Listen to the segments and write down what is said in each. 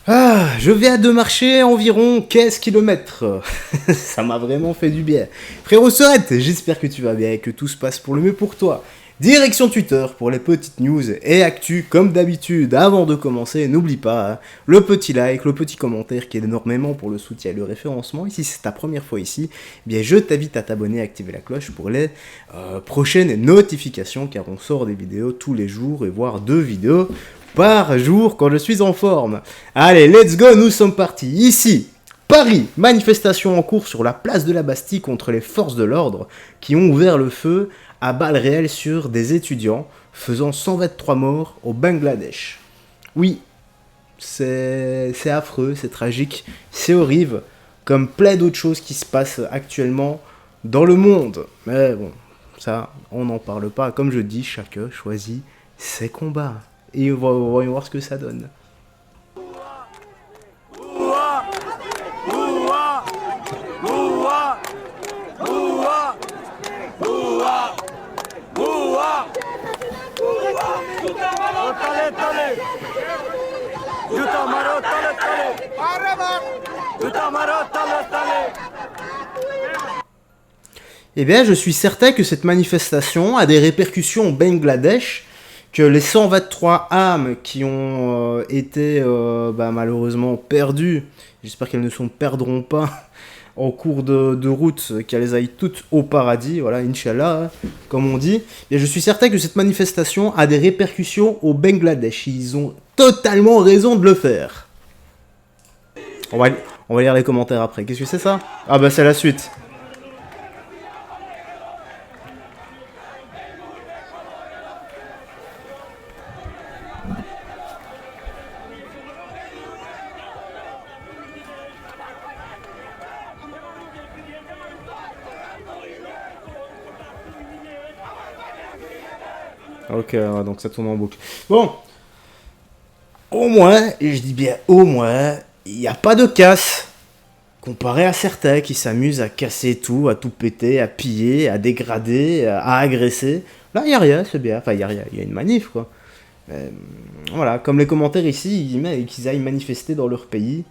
Ah, je vais de marcher environ 15 kilomètres. Ça m'a vraiment fait du bien. Frérot Sorette, j'espère que tu vas bien et que tout se passe pour le mieux pour toi. Direction Twitter pour les petites news et actu comme d'habitude. Avant de commencer, n'oublie pas le petit like, le petit commentaire qui aide énormément pour le soutien et le référencement. Et si c'est ta première fois ici, eh bien je t'invite à t'abonner et activer la cloche pour les prochaines notifications car on sort des vidéos tous les jours et voire 2 vidéos par jour quand je suis en forme. Allez, let's go, nous sommes partis. Ici, Paris, manifestation en cours sur la place de la Bastille contre les forces de l'ordre qui ont ouvert le feu à balles réelles sur des étudiants, faisant 123 morts au Bangladesh. Oui, c'est affreux, c'est tragique, c'est horrible, comme plein d'autres choses qui se passent actuellement dans le monde. Mais bon, ça, on n'en parle pas. Comme je dis, chacun choisit ses combats. Et on va voir ce que ça donne. Eh bien, je suis certain que cette manifestation a des répercussions au Bangladesh, que les 123 âmes qui ont été malheureusement perdues, j'espère qu'elles ne se perdront pas en cours de route, qu'elles aillent toutes au paradis, voilà, Inch'Allah, comme on dit. Et je suis certain que cette manifestation a des répercussions au Bangladesh. Ils ont totalement raison de le faire. On va lire les commentaires après. Qu'est-ce que c'est ça? Ah bah c'est la suite. Ok, donc ça tourne en boucle. Bon, au moins, et je dis bien au moins, il n'y a pas de casse. Comparé à certains qui s'amusent à casser tout, à tout péter, à piller, à dégrader, à agresser. Là, il n'y a rien, c'est bien. Enfin, il y a rien, il y a une manif, quoi. Voilà, comme les commentaires ici, qu'ils aillent manifester dans leur pays.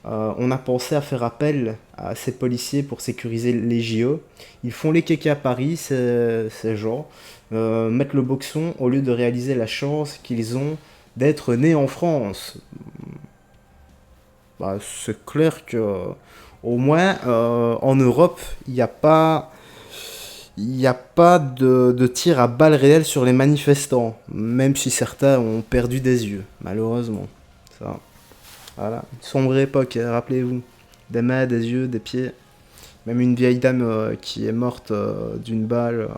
On a pensé à faire appel à ces policiers pour sécuriser les JO. Ils font les kékés à Paris, ces gens. Mettre le boxon au lieu de réaliser la chance qu'ils ont d'être nés en France. Bah, c'est clair que au moins en Europe, il n'y a pas de tir à balles réelles sur les manifestants, même si certains ont perdu des yeux, malheureusement. Ça, voilà, une sombre époque, rappelez-vous. Des mains, des yeux, des pieds. Même une vieille dame qui est morte d'une balle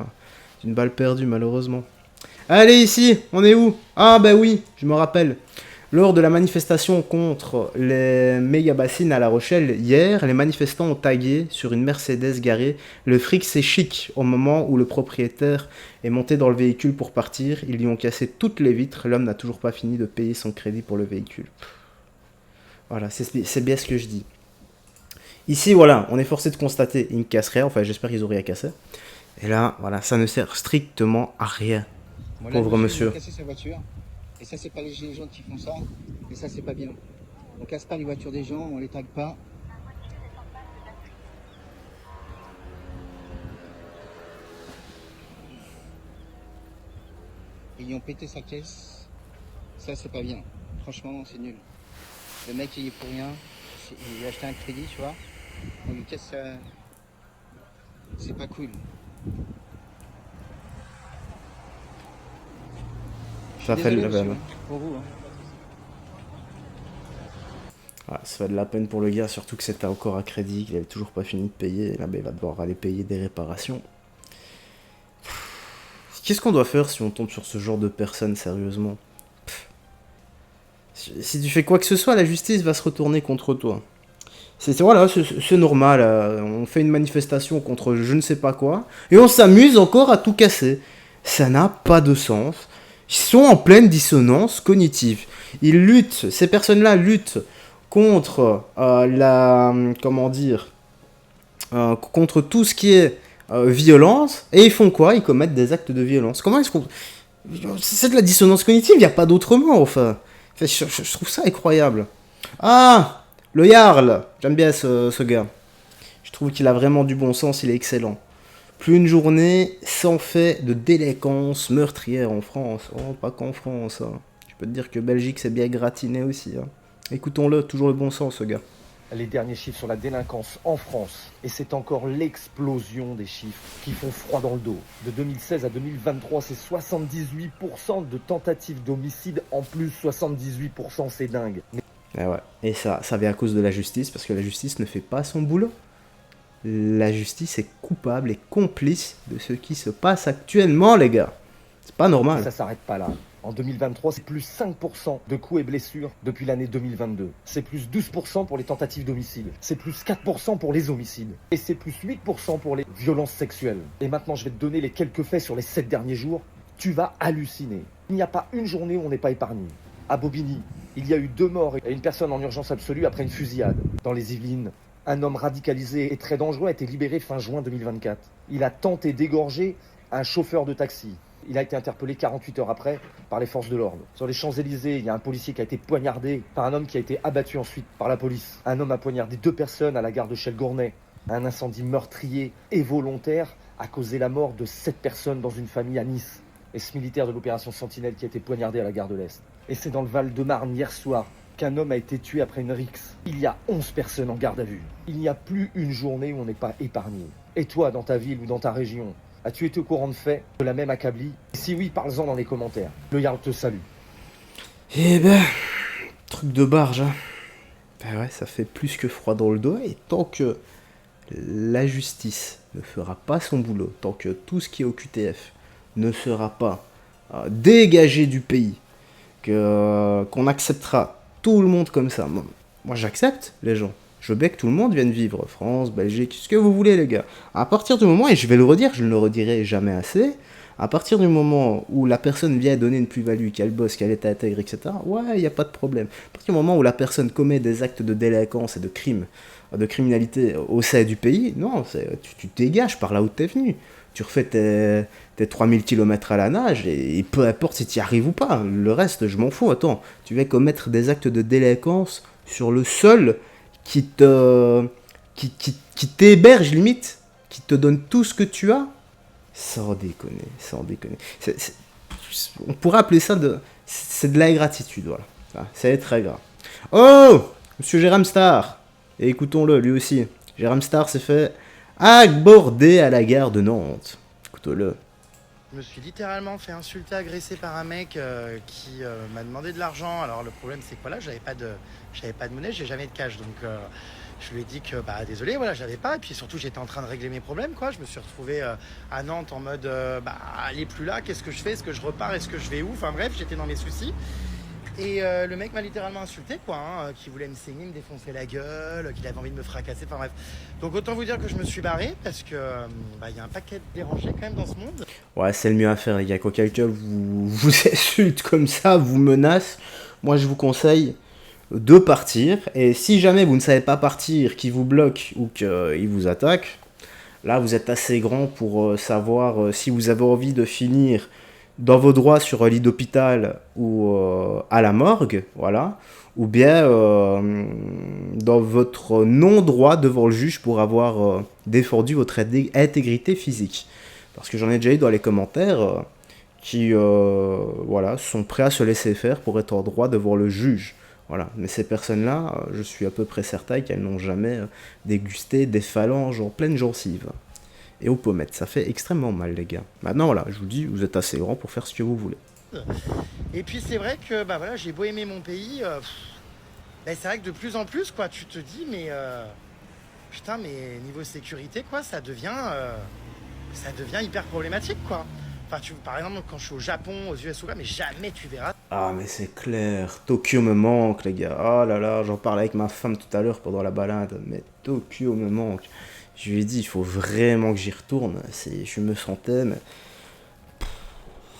perdue, malheureusement. Allez, ici, on est où? Ah, bah oui, je me rappelle. Lors de la manifestation contre les méga-bassines à La Rochelle, hier, les manifestants ont tagué sur une Mercedes garée « Le fric c'est chic » au moment où le propriétaire est monté dans le véhicule pour partir. Ils lui ont cassé toutes les vitres. L'homme n'a toujours pas fini de payer son crédit pour le véhicule. Voilà, c'est bien ce que je dis. Ici, voilà, on est forcé de constater une casserie. Enfin, j'espère qu'ils ont rien cassé. Et là, voilà, ça ne sert strictement à rien. Voilà, Pauvre monsieur. Il a cassé sa voiture. Et ça, c'est pas les gens qui font ça. Et ça, c'est pas bien. On casse pas les voitures des gens, on les tague pas. Et ils ont pété sa caisse. Ça, c'est pas bien. Franchement, c'est nul. Le mec, il est pour rien. Il a acheté un crédit, tu vois. On lui casse sa... C'est pas cool. Ça fait de la peine. Pour vous, hein. Ah, ça fait de la peine pour le gars, surtout que c'était encore à crédit, qu'il avait toujours pas fini de payer. Et là, ben, il va devoir aller payer des réparations. Qu'est-ce qu'on doit faire si on tombe sur ce genre de personnes, sérieusement? Si tu fais quoi que ce soit, la justice va se retourner contre toi. Voilà, c'est normal. On fait une manifestation contre je ne sais pas quoi, et on s'amuse encore à tout casser. Ça n'a pas de sens. Ils sont en pleine dissonance cognitive. Ils luttent, ces personnes-là luttent contre contre tout ce qui est violence, et ils font quoi? Ils commettent des actes de violence. Comment est-ce qu'on... C'est de la dissonance cognitive, il n'y a pas d'autre mot, enfin. Je trouve ça incroyable. Ah, le Jarl. J'aime bien ce gars. Je trouve qu'il a vraiment du bon sens, il est excellent. Plus une journée sans fait de délinquance meurtrière en France. Oh, pas qu'en France. Hein. Je peux te dire que Belgique, c'est bien gratiné aussi. Hein. Écoutons-le, toujours le bon sens, ce gars. Les derniers chiffres sur la délinquance en France. Et c'est encore l'explosion des chiffres qui font froid dans le dos. De 2016 à 2023, c'est 78% de tentatives d'homicide en plus. 78%, c'est dingue. Et ouais. Et ça vient à cause de la justice, parce que la justice ne fait pas son boulot. La justice est coupable et complice de ce qui se passe actuellement, les gars. C'est pas normal. Et ça s'arrête pas là. En 2023, c'est plus 5% de coups et blessures depuis l'année 2022. C'est plus 12% pour les tentatives d'homicide. C'est plus 4% pour les homicides. Et c'est plus 8% pour les violences sexuelles. Et maintenant, je vais te donner les quelques faits sur les 7 derniers jours. Tu vas halluciner. Il n'y a pas une journée où on n'est pas épargné. À Bobigny, il y a eu 2 morts et une personne en urgence absolue après une fusillade. Dans les Yvelines, un homme radicalisé et très dangereux a été libéré fin juin 2024. Il a tenté d'égorger un chauffeur de taxi. Il a été interpellé 48 heures après par les forces de l'ordre. Sur les Champs-Élysées, il y a un policier qui a été poignardé par un homme qui a été abattu ensuite par la police. Un homme a poignardé 2 personnes à la gare de Chelles-Gournay. Un incendie meurtrier et volontaire a causé la mort de 7 personnes dans une famille à Nice. Et ce militaire de l'opération Sentinelle qui a été poignardé à la gare de l'Est. Et c'est dans le Val-de-Marne hier soir qu'un homme a été tué après une rixe. Il y a 11 personnes en garde à vue. Il n'y a plus une journée où on n'est pas épargné. Et toi, dans ta ville ou dans ta région, as-tu été au courant de faits de la même acablie? Si oui, parle-en dans les commentaires. Le Jarl te salue. Eh ben, truc de barge, hein. Ben ouais, ça fait plus que froid dans le dos. Et tant que la justice ne fera pas son boulot, tant que tout ce qui est au QTF ne sera pas dégagé du pays, qu'on acceptera tout le monde comme ça. Moi j'accepte les gens. Je veux bien que tout le monde vienne vivre. France, Belgique, ce que vous voulez les gars. À partir du moment, et je vais le redire, je ne le redirai jamais assez, à partir du moment où la personne vient donner une plus-value, qu'elle bosse, qu'elle est intègre, etc., ouais, il n'y a pas de problème. À partir du moment où la personne commet des actes de délinquance et de crimes, de criminalité au sein du pays, non, tu dégages par là où tu es venu. Tu refais tes 3000 km à la nage et peu importe si tu y arrives ou pas. Le reste, je m'en fous. Attends, tu vas commettre des actes de délinquance sur le sol qui t'héberge limite, qui te donne tout ce que tu as, sans déconner, sans déconner. On pourrait appeler ça c'est de l'ingratitude, voilà. C'est très grave. Oh, monsieur Jérôme Star, et écoutons-le, lui aussi. Jérôme Star s'est fait aborder à la gare de Nantes. Écoutons-le. Je me suis littéralement fait insulter, agresser par un mec qui m'a demandé de l'argent. Alors le problème c'est que voilà, j'avais pas de monnaie, j'ai jamais de cash, donc je lui ai dit que bah désolé, voilà, j'avais pas. Et puis surtout j'étais en train de régler mes problèmes, quoi. Je me suis retrouvé à Nantes en mode bah elle est plus là, qu'est-ce que je fais, est-ce que je repars, est-ce que je vais où, enfin bref, j'étais dans mes soucis. Et le mec m'a littéralement insulté, quoi, hein, qui voulait me saigner, me défoncer la gueule, qu'il avait envie de me fracasser, enfin bref. Donc autant vous dire que je me suis barré, parce que bah, y a un paquet de dérangés quand même dans ce monde. Ouais, c'est le mieux à faire, les gars. Quand quelqu'un vous insulte comme ça, vous menace, moi je vous conseille de partir. Et si jamais vous ne savez pas partir, qu'il vous bloque ou qu'il vous attaque, là vous êtes assez grand pour savoir si vous avez envie de finir dans vos droits sur un lit d'hôpital ou à la morgue, voilà, ou bien dans votre non-droit devant le juge pour avoir défendu votre intégrité physique. Parce que j'en ai déjà eu dans les commentaires qui voilà, sont prêts à se laisser faire pour être en droit devant le juge. Voilà. Mais ces personnes-là, je suis à peu près certain qu'elles n'ont jamais dégusté des phalanges en pleine gencive. Et aux pommettes, ça fait extrêmement mal les gars. Maintenant voilà, je vous dis, vous êtes assez grand pour faire ce que vous voulez. Et puis c'est vrai que bah voilà, j'ai beau aimer mon pays, bah, c'est vrai que de plus en plus quoi, tu te dis mais putain mais niveau sécurité quoi, ça devient hyper problématique quoi. Enfin par exemple quand je suis au Japon, aux US ou quoi, mais jamais tu verras. Ah mais c'est clair, Tokyo me manque les gars. Oh là là, j'en parlais avec ma femme tout à l'heure pendant la balade, mais Tokyo me manque. Je lui ai dit, il faut vraiment que j'y retourne. Je me sentais, mais...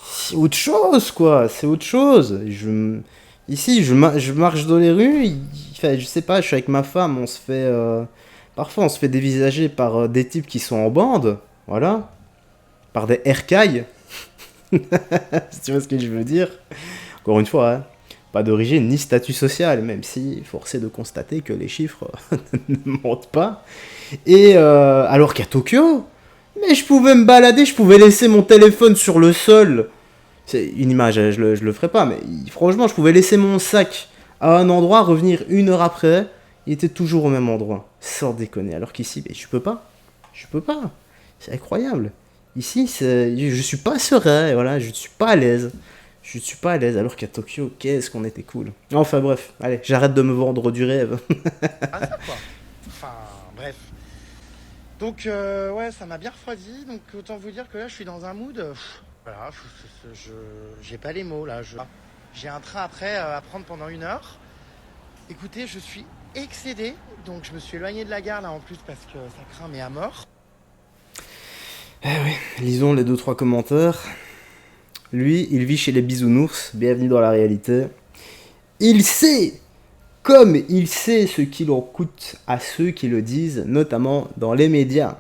c'est autre chose, quoi. C'est autre chose. Ici, je marche dans les rues. Enfin, je sais pas, je suis avec ma femme. On se fait... Parfois, on se fait dévisager par des types qui sont en bande. Voilà. Par des RKI. Si tu vois ce que je veux dire. Encore une fois, hein. pas d'origine ni statut social, même si force est de constater que les chiffres ne mentent pas. Et alors qu'à Tokyo, mais je pouvais me balader, je pouvais laisser mon téléphone sur le sol. C'est une image, je le ferai pas, mais franchement, je pouvais laisser mon sac à un endroit, revenir 1 heure après, il était toujours au même endroit, sans déconner. Alors qu'ici, je peux pas, c'est incroyable. Ici, je suis pas serein, voilà, je ne suis pas à l'aise. Je ne suis pas à l'aise, alors qu'à Tokyo, qu'est-ce qu'on était cool. Enfin bref, allez, j'arrête de me vendre du rêve. Ah, ça quoi. Enfin, bref. Donc, ouais, ça m'a bien refroidi. Donc, autant vous dire que là, je suis dans un mood. Voilà, j'ai pas les mots là. J'ai un train après à prendre pendant 1 heure. Écoutez, je suis excédé. Donc, je me suis éloigné de la gare là en plus parce que ça craint, mais à mort. Eh oui, lisons les 2-3 commentaires. Lui, il vit chez les bisounours, bienvenue dans la réalité. Il sait, comme il sait ce qu'il en coûte à ceux qui le disent, notamment dans les médias.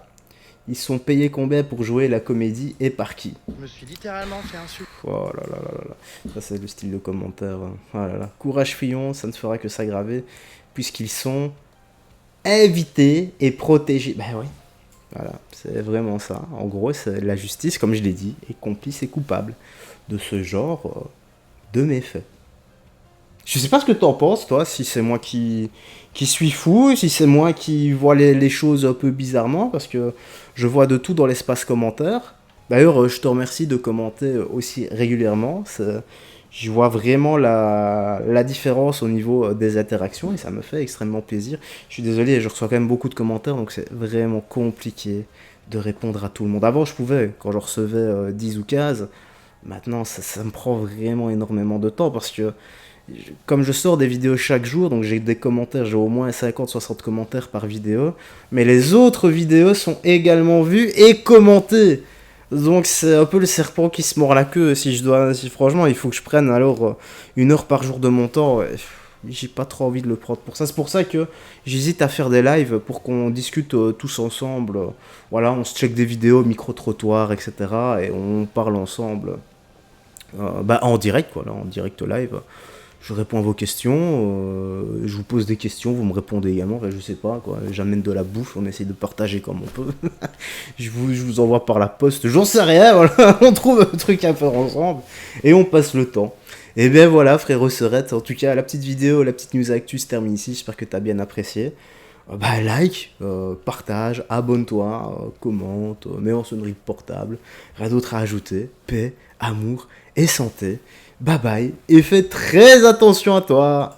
Ils sont payés combien pour jouer la comédie et par qui? Je me suis littéralement fait insulter. Oh là là là là là. Ça c'est le style de commentaire. Oh là là. Courage Fillon, ça ne fera que s'aggraver, puisqu'ils sont invités et protégés. Ben oui. Voilà, c'est vraiment ça. En gros, la justice, comme je l'ai dit, est complice et coupable de ce genre de méfaits. Je sais pas ce que t'en penses, toi, si c'est moi qui suis fou, si c'est moi qui vois les choses un peu bizarrement, parce que je vois de tout dans l'espace commentaire. D'ailleurs, je te remercie de commenter aussi régulièrement. Je vois vraiment la différence au niveau des interactions et ça me fait extrêmement plaisir. Je suis désolé, je reçois quand même beaucoup de commentaires, donc c'est vraiment compliqué de répondre à tout le monde. Avant, je pouvais, quand je recevais 10 ou 15. Maintenant, ça me prend vraiment énormément de temps parce que comme je sors des vidéos chaque jour, donc j'ai des commentaires, j'ai au moins 50-60 commentaires par vidéo, mais les autres vidéos sont également vues et commentées. Donc c'est un peu le serpent qui se mord la queue. Si franchement, il faut que je prenne alors 1 heure par jour de mon temps. J'ai pas trop envie de le prendre pour ça. C'est pour ça que j'hésite à faire des lives pour qu'on discute tous ensemble. Voilà, on se check des vidéos, micro-trottoir, etc. Et on parle ensemble. En direct, quoi, là, en direct live. Je réponds à vos questions, je vous pose des questions, vous me répondez également, je sais pas, quoi. J'amène de la bouffe, on essaie de partager comme on peut. je vous envoie par la poste, j'en sais rien, voilà. On trouve un truc à faire ensemble et on passe le temps. Et bien voilà, frérot Serette, en tout cas, la petite vidéo, la petite news actu se termine ici, j'espère que t'as bien apprécié. Like, partage, abonne-toi, commente, mets en sonnerie portable, rien d'autre à ajouter, paix, amour et santé. Bye bye, et fais très attention à toi.